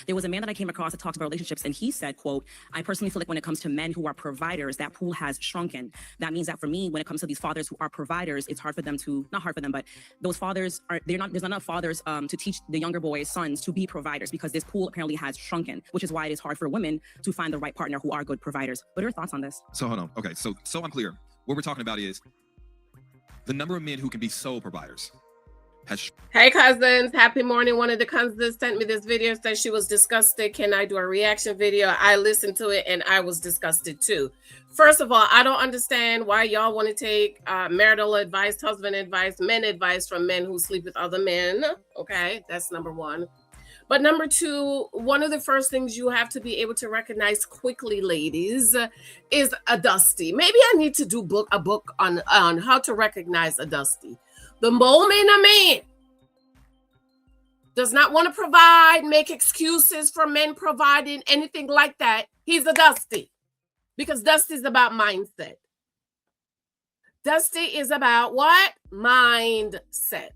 There was a man that I came across that talked about relationships, and he said, quote, I personally feel like when it comes to men who are providers, that pool has shrunken. That means that for me, when it comes to these fathers who are providers, it's hard for them to, not hard for them, but those fathers are, there's not enough fathers to teach the younger boys, sons, to be providers, because this pool apparently has shrunken, which is why it is hard for women to find the right partner who are good providers. What are your thoughts on this? So hold on. Okay, so I'm clear. What we're talking about is the number of men who can be sole providers has. Hey cousins, happy morning. One of the cousins sent me this video, said she was disgusted. Can I do a reaction video? I listened to it and I was disgusted too. First of all, I don't understand why y'all want to take marital advice, husband advice, men advice from men who sleep with other men. Okay, that's number one. But number two, one of the first things you have to be able to recognize quickly, ladies, is a dusty. Maybe I need to do a book on how to recognize a dusty. The moment a man does not want to provide, make excuses for men providing, anything like that, he's a dusty. Because dusty is about mindset. Dusty is about what? Mindset.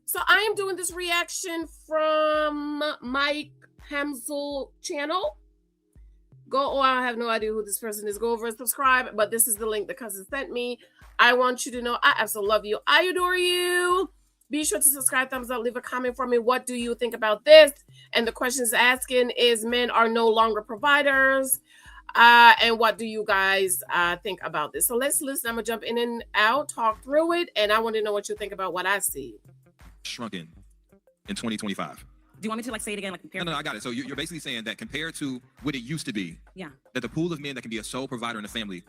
So I am doing this reaction from Mike Hamsel channel. I have no idea who this person is. Go over and subscribe. But this is the link the cousin sent me. I want you to know I absolutely love you. I adore you. Be sure to subscribe, thumbs up, leave a comment for me. What do you think about this? And the question is asking is men are no longer providers. And what do you guys think about this? So let's listen. I'm going to jump in and out, talk through it. And I want to know what you think about what I see. Shrunken in 2025. Do you want me to like say it again? Like compare? No, I got it. So you're basically saying that compared to what it used to be, yeah, that the pool of men that can be a sole provider in a family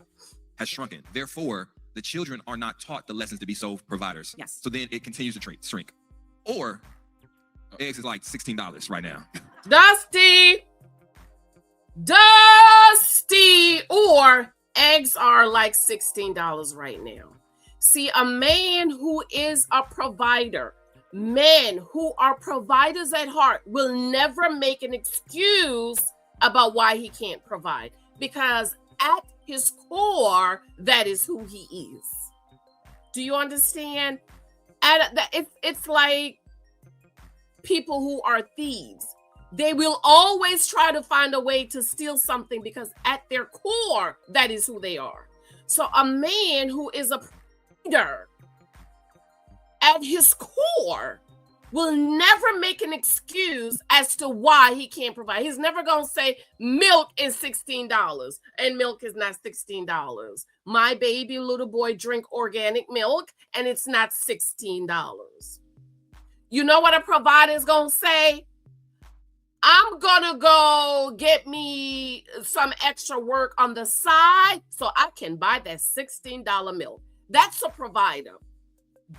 has shrunken. Therefore, the children are not taught the lessons to be sole providers. Yes. So then it continues to shrink. Or eggs is like $16 right now. Dusty. Or eggs are like $16 right now. See, a man who is a provider, men who are providers at heart will never make an excuse about why he can't provide, because at his core, that is who he is. Do you understand? It's like people who are thieves. They will always try to find a way to steal something because at their core, that is who they are. So a man who is a provider at his core will never make an excuse as to why he can't provide. He's never going to say milk is $16 and milk is not $16. My baby little boy drink organic milk and it's not $16. You know what a provider is going to say? I'm going to go get me some extra work on the side so I can buy that $16 milk. That's a provider.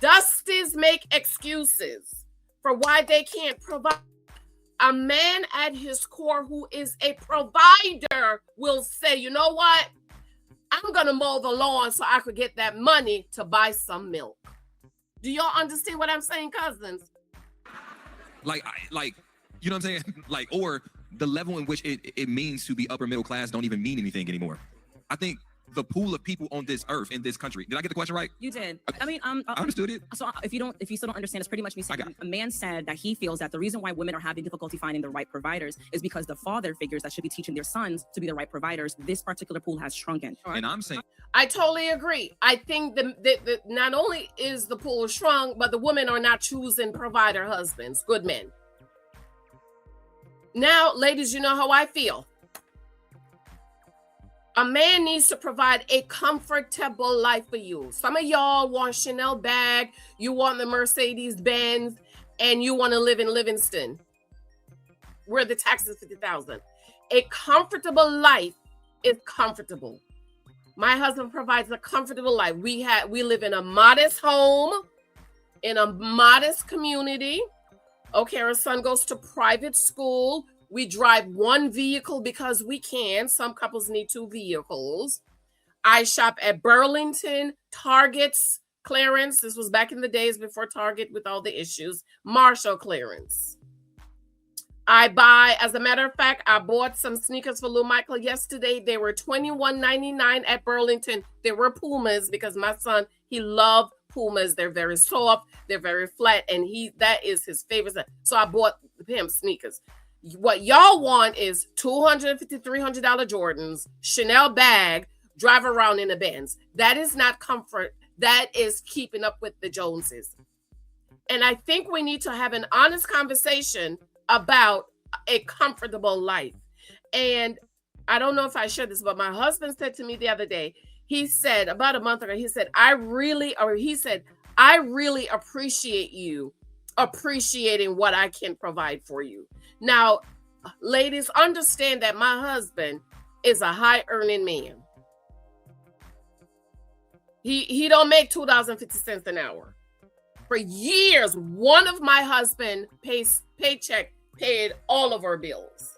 Dusties make excuses for why they can't provide. A man at his core who is a provider will say, you know what? I'm going to mow the lawn so I could get that money to buy some milk. Do y'all understand what I'm saying, cousins? Like, you know what I'm saying? Like, or the level in which it means to be upper middle class don't even mean anything anymore. I think the pool of people on this earth, in this country. Did I get the question right? You did. Okay. I mean, I understood it. So if you still don't understand, it's pretty much me saying a man said that he feels that the reason why women are having difficulty finding the right providers is because the father figures that should be teaching their sons to be the right providers. This particular pool has shrunken. And I'm saying, I totally agree. I think that not only is the pool shrunk, but the women are not choosing provider husbands, good men. Now, ladies, you know how I feel. A man needs to provide a comfortable life for you. Some of y'all want Chanel bag, you want the Mercedes Benz, and you want to live in Livingston, where the tax is $50,000. A comfortable life is comfortable. My husband provides a comfortable life. We live in a modest home, in a modest community. Okay, our son goes to private school. We drive one vehicle because we can. Some couples need two vehicles. I shop at Burlington, Target's clearance. This was back in the days before Target with all the issues. Marshall clearance. I buy, as a matter of fact, I bought some sneakers for Lil Michael yesterday. They were $21.99 at Burlington. They were Pumas because my son, he loved Pumas. They're very soft. They're very flat. And that is his favorite. So I bought him sneakers. What y'all want is $250, $300 Jordans, Chanel bag, drive around in a Benz. That is not comfort. That is keeping up with the Joneses. And I think we need to have an honest conversation about a comfortable life. And I don't know if I shared this, but my husband said to me the other day, he said about a month ago, he said, I really appreciate you appreciating what I can provide for you. Now, ladies, understand that my husband is a high earning man. He don't make $2.50 an hour. For years, one of my husband's paycheck paid all of our bills.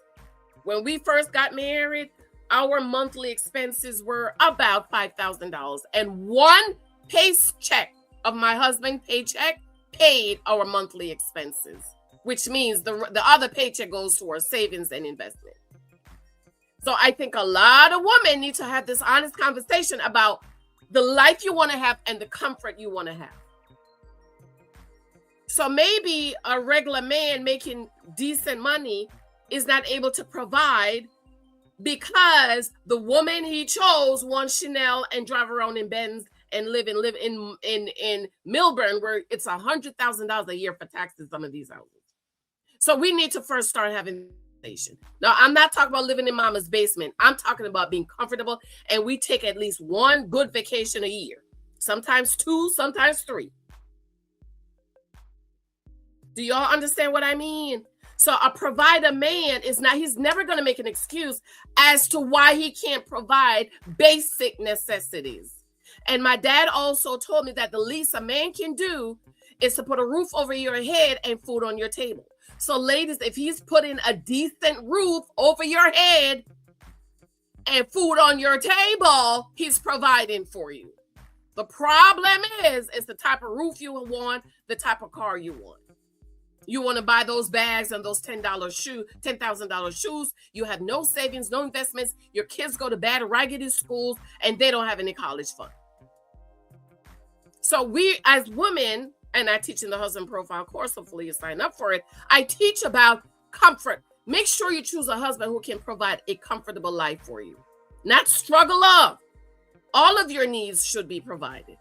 When we first got married, our monthly expenses were about $5,000. And one paycheck of my husband's paycheck paid our monthly expenses, which means the other paycheck goes towards savings and investment. So I think a lot of women need to have this honest conversation about the life you want to have and the comfort you want to have. So maybe a regular man making decent money is not able to provide because the woman he chose wants Chanel and drive around in Benz and live in Milburn, where it's $100,000 a year for taxes, some of these houses. So we need to first start having conversation. Now, I'm not talking about living in mama's basement. I'm talking about being comfortable, and we take at least one good vacation a year, sometimes 2, sometimes 3. Do y'all understand what I mean? So a provider man he's never going to make an excuse as to why he can't provide basic necessities. And my dad also told me that the least a man can do is to put a roof over your head and food on your table. So ladies, if he's putting a decent roof over your head and food on your table, he's providing for you. The problem is the type of roof you want, the type of car you want. You want to buy those bags and those $10,000 shoes. You have no savings, no investments. Your kids go to bad, raggedy schools, and they don't have any college fund. So we, as women, and I teach in the husband profile course, hopefully you sign up for it, I teach about comfort. Make sure you choose a husband who can provide a comfortable life for you, not struggle up. All of your needs should be provided.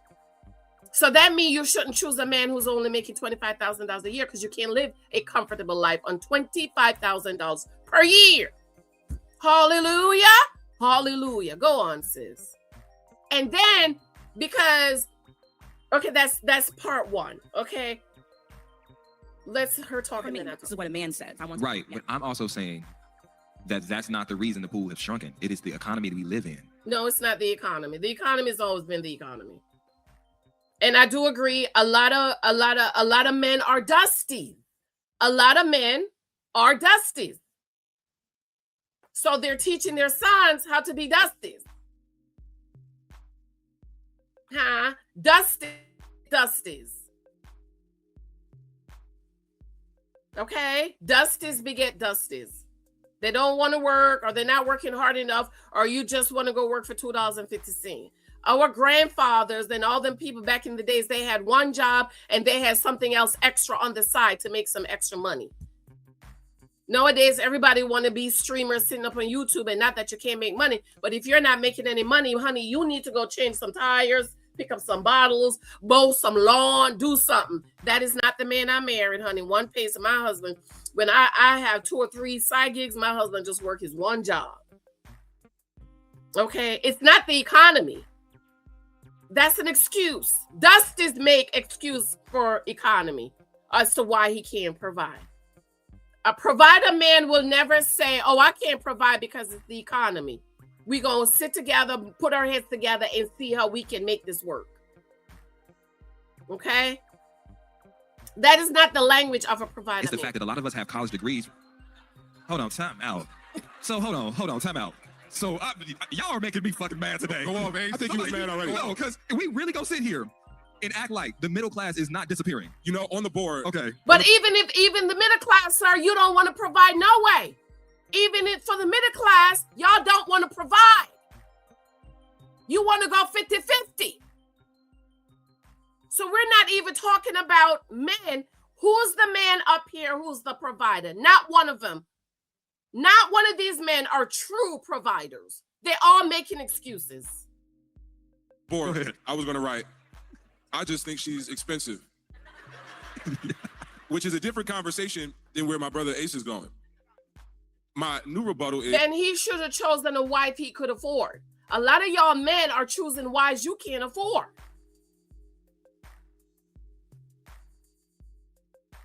So that means you shouldn't choose a man who's only making $25,000 a year, because you can't live a comfortable life on $25,000 per year. Hallelujah. Hallelujah. Go on, sis. And then, because, okay, that's part one. Okay. Let's her talk. This is what a man says. Right. But I'm also saying that that's not the reason the pool has shrunken. It is the economy that we live in. No, it's not the economy. The economy has always been the economy. And I do agree, a lot of men are dusty. A lot of men are dusty. So they're teaching their sons how to be dusties. Dusties. Okay? Dusties beget dusties. They don't want to work, or they're not working hard enough, or you just want to go work for $2.50. Our grandfathers and all them people back in the days, they had one job and they had something else extra on the side to make some extra money. Nowadays, everybody want to be streamers sitting up on YouTube, and not that you can't make money, but if you're not making any money, honey, you need to go change some tires, pick up some bottles, mow some lawn, do something. That is not the man I married, honey. One pays my husband. When I have 2 or 3 side gigs, my husband just work his one job. Okay? It's not the economy. That's an excuse. Dusties make excuse for economy as to why he can't provide. A provider man will never say, oh, I can't provide because it's the economy. We're going to sit together, put our heads together, and see how we can make this work. Okay? That is not the language of a provider. It's the fact that a lot of us have college degrees. Hold on, time out. So hold on, time out. So y'all are making me fucking mad today. Go on, man. I think you was mad already. No, because we really gonna sit here and act like the middle class is not disappearing. You know, on the board. Okay. But even the middle class, sir, you don't want to provide no way. Even if for the middle class, y'all don't want to provide. You want to go 50-50. So we're not even talking about men. Who's the man up here who's the provider? Not one of them. Not one of these men are true providers. They're all making excuses. Boy, I was gonna write, I just think she's expensive. Which is a different conversation than where my brother Ace is going. My new rebuttal is, Then he should have chosen a wife he could afford. A lot of y'all men are choosing wives you can't afford.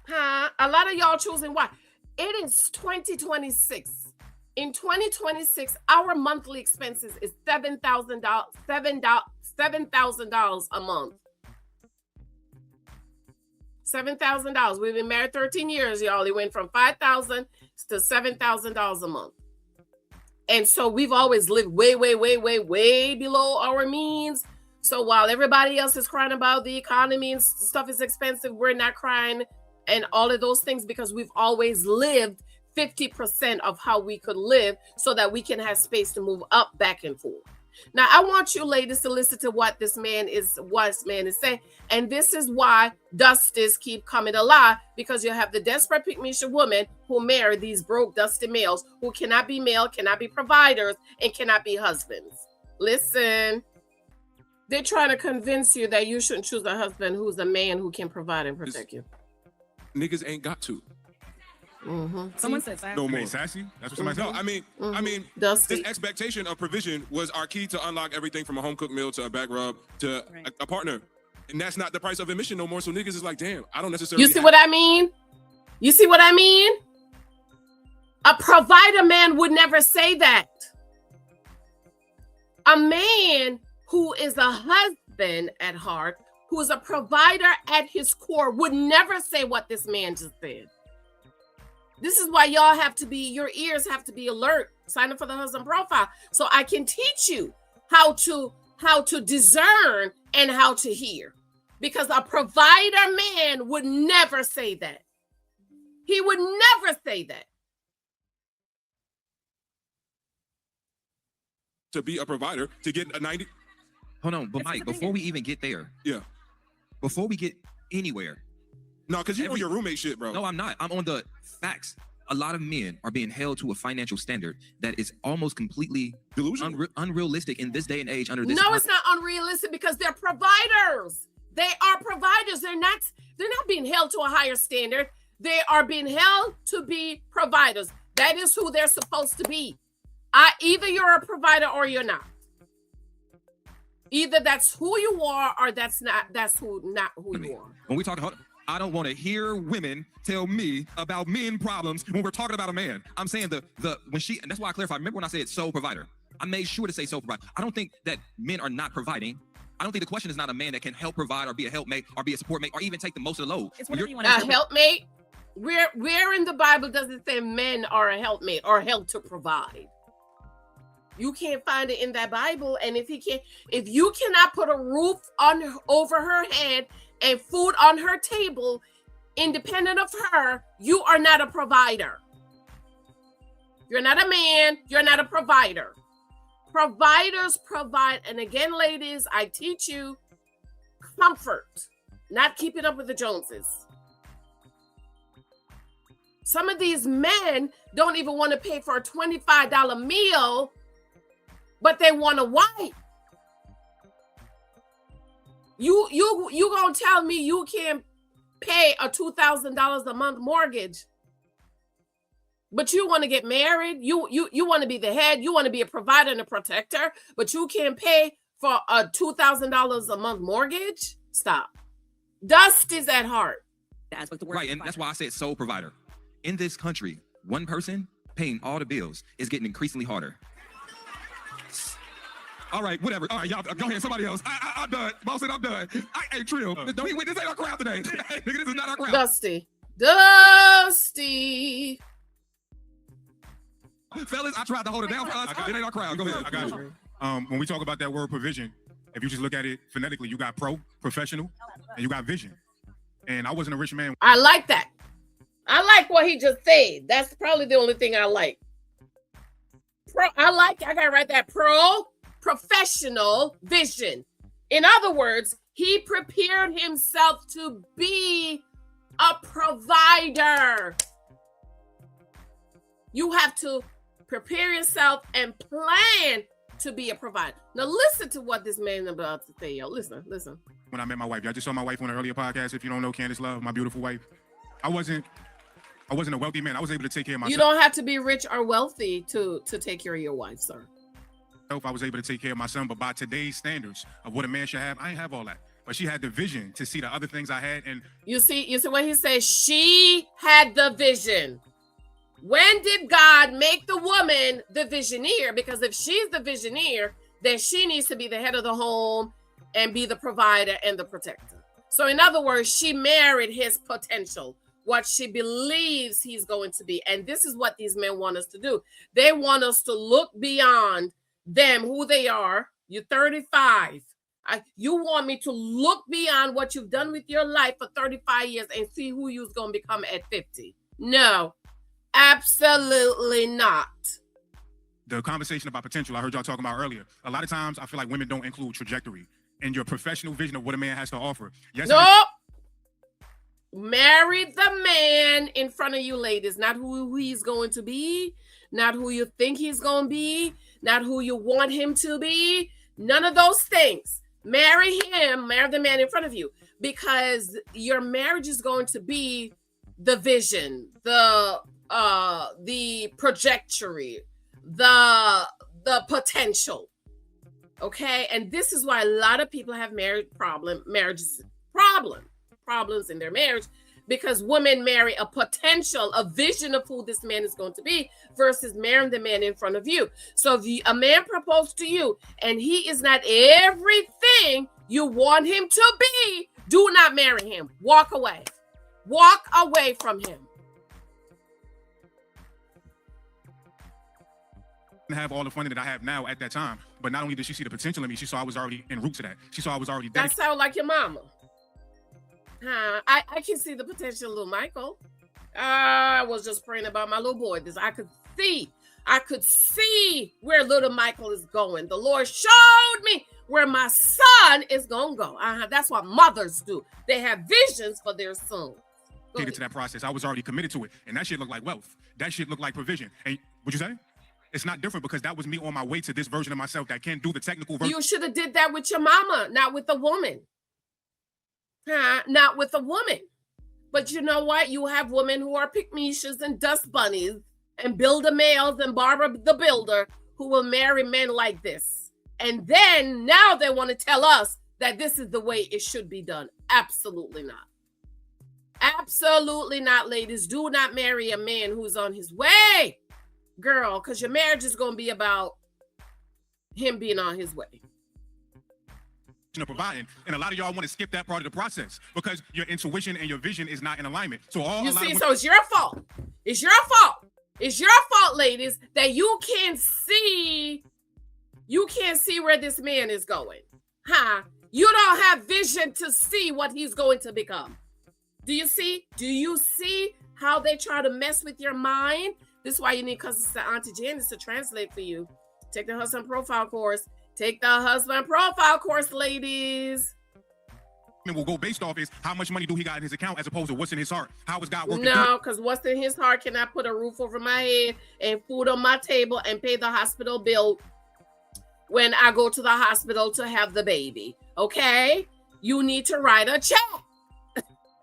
A lot of y'all choosing wives. It is 2026. In 2026, our monthly expenses is $7,000 a month. $7,000. We've been married 13 years, y'all. It went from $5,000 to $7,000 a month. And so we've always lived way below our means. So while everybody else is crying about the economy and stuff is expensive, we're not crying and all of those things because we've always lived 50% of how we could live so that we can have space to move up, back and forth. Now, I want you ladies to listen to what this man is saying. And this is why dusties keep coming alive, because you have the desperate pygmy women who marry these broke, dusty males who cannot be male, cannot be providers, and cannot be husbands. Listen, they're trying to convince you that you shouldn't choose a husband who's a man who can provide and protect you. niggas ain't got to. Someone said that. No more. Sassy? That's what somebody No, said. I mean, Dusty. this expectation of provision was our key to unlock everything from a home cooked meal to a back rub to a partner. And that's not the price of admission no more. So niggas is like, damn, I don't necessarily. You see what I mean? You see what I mean? A provider man would never say that. A man who is a husband at heart, who is a provider at his core, would never say what this man just said. This is why y'all have to be, your ears have to be alert. Sign up for the husband profile so I can teach you how to discern and how to hear. Because a provider man would never say that. He would never say that. To be a provider, to get a 90. Hold on, but Mike, before we even get there, before we get anywhere. No, because you know your roommate shit, bro. No, I'm not. I'm on the facts. A lot of men are being held to a financial standard that is almost completely delusional, unrealistic in this day and age. Under this, no, it's not unrealistic because they're providers. They are providers. They're not being held to a higher standard. They are being held to be providers. That is who they're supposed to be. Either you're a provider or you're not. Either that's who you are or that's not who you are. When we talk, I don't want to hear women tell me about men problems when we're talking about a man. I'm saying and that's why I clarified. Remember when I said sole provider? I made sure to say sole provider. I don't think that men are not providing. I don't think the question is not a man that can help provide or be a helpmate or be a support mate or even take the most of the load. It's whatever you want A to helpmate? Where in the Bible does it say men are a helpmate or help to provide? You can't find it in that Bible. And if you cannot put a roof over her head and food on her table, independent of her, you are not a provider. You're not a man. You're not a provider. Providers provide. And again, ladies, I teach you comfort, not keeping up with the Joneses. Some of these men don't even want to pay for a $25 meal, but they want a wife. You gonna tell me you can't pay a $2,000 a month mortgage, but you want to get married? You want to be the head. You want to be a provider and a protector, but you can't pay for a $2,000 a month mortgage? Stop. Dust is at heart. That's what the word. Right, and that's why I said sole provider. In this country, one person paying all the bills is getting increasingly harder. All right, whatever. All right, y'all, go ahead. Somebody else. I'm done. Boss said I'm done. Hey, Trill. This ain't our crowd today. Nigga, this is not our crowd. Dusty. Fellas, I tried to hold it down for us. It ain't our crowd. Go ahead. I got you. When we talk about that word provision, if you just look at it phonetically, you got professional, and you got vision. And I wasn't a rich man. I like that. I like what he just said. That's probably the only thing I like. I gotta write that professional vision. In other words, he prepared himself to be a provider. You have to prepare yourself and plan to be a provider. Now listen to what this man is about to say, yo. Listen. When I met my wife, I just saw my wife on an earlier podcast. If you don't know Candace Love, my beautiful wife, I wasn't a wealthy man. I was able to take care of myself. You don't have to be rich or wealthy to take care of your wife, sir. I was able to take care of my son, but by today's standards of what a man should have, I ain't have all that. But she had the vision to see the other things I had. And you see what he says? She had the vision. When did God make the woman the visioneer? Because if she's the visioneer, then she needs to be the head of the home and be the provider and the protector. So in other words, she married his potential, what she believes he's going to be. And this is what these men want us to do. They want us to look beyond them, who they are. You're 35. You want me to look beyond what you've done with your life for 35 years and see who you're going to become at 50. No, absolutely not. The conversation about potential I heard y'all talking about earlier, a lot of times I feel like women don't include trajectory in your professional vision of what a man has to offer. Yes, nope. Marry the man in front of you, ladies, not who he's going to be, not who you think he's going to be, not who you want him to be. None of those things. Marry him, marry the man in front of you, because your marriage is going to be the vision, the trajectory, the potential. Okay, and this is why a lot of people have problems in their marriage, because women marry a potential, a vision of who this man is going to be versus marrying the man in front of you. So if a man proposed to you and he is not everything you want him to be, do not marry him. Walk away. Walk away from him. Have all the funding that I have now at that time, but not only did she see the potential in me, she saw I was already en route to that. She saw I was already dead. That sound like your mama. I can see the potential, little Michael. I was just praying about my little boy. I could see where little Michael is going. The Lord showed me where my son is gonna go. That's what mothers do. They have visions for their son. To that process, I was already committed to it, and that shit looked like wealth. That shit looked like provision. And what'd you say? It's not different because that was me on my way to this version of myself that can't do the technical version. You should have did that with your mama, not with a woman. Not with a woman. But you know what? You have women who are pick-me-shas and dust bunnies and builder males and Barbara the Builder who will marry men like this. And then now they want to tell us that this is the way it should be done. Absolutely not. Absolutely not, ladies. Do not marry a man who's on his way, girl, because your marriage is going to be about him being on his way. Providing, and a lot of y'all want to skip that part of the process because your intuition and your vision is not in alignment. So so it's your fault. It's your fault. It's your fault, ladies, that you can't see where this man is going. You don't have vision to see what he's going to become. Do you see? Do you see how they try to mess with your mind? This is why you need Cousin Auntie Janice to translate for you. Take the husband profile course. Take the husband profile course, ladies. Will go based off is how much money do he got in his account as opposed to what's in his heart. How is God working? No, because what's in his heart can I put a roof over my head and food on my table and pay the hospital bill when I go to the hospital to have the baby. Okay? You need to write a check.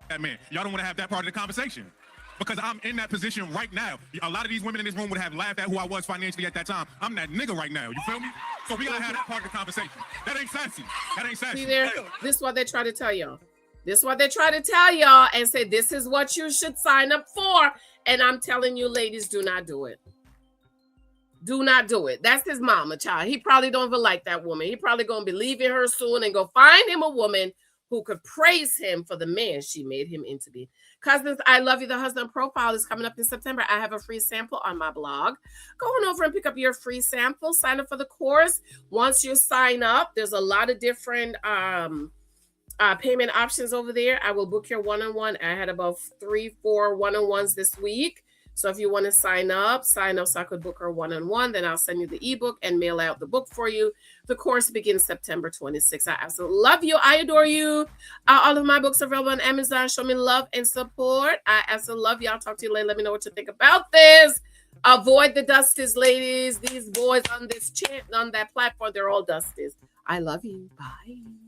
That man, y'all don't want to have that part of the conversation. Because I'm in that position right now. A lot of these women in this room would have laughed at who I was financially at that time. I'm that nigga right now. You feel me? So we gotta have that part of the conversation. That ain't sassy. That ain't sassy. See there? This is what they try to tell y'all. This is what they try to tell y'all and say this is what you should sign up for. And I'm telling you, ladies, do not do it. Do not do it. That's his mama, child. He probably don't even like that woman. He probably gonna be leaving her soon and go find him a woman who could praise him for the man she made him into be. Cousins, I Love You, the husband profile is coming up in September. I have a free sample on my blog. Go on over and pick up your free sample. Sign up for the course. Once you sign up, there's a lot of different payment options over there. I will book your one-on-one. I had about 3-4 one-on-ones this week. So if you want to sign up so I could book her one-on-one. Then I'll send you the ebook and mail out the book for you. The course begins September 26th. I absolutely love you. I adore you. All of my books are available on Amazon. Show me love and support. I absolutely love you. I'll talk to you later. Let me know what you think about this. Avoid the dusties, ladies. These boys on this chat, on that platform, they're all dusties. I love you. Bye.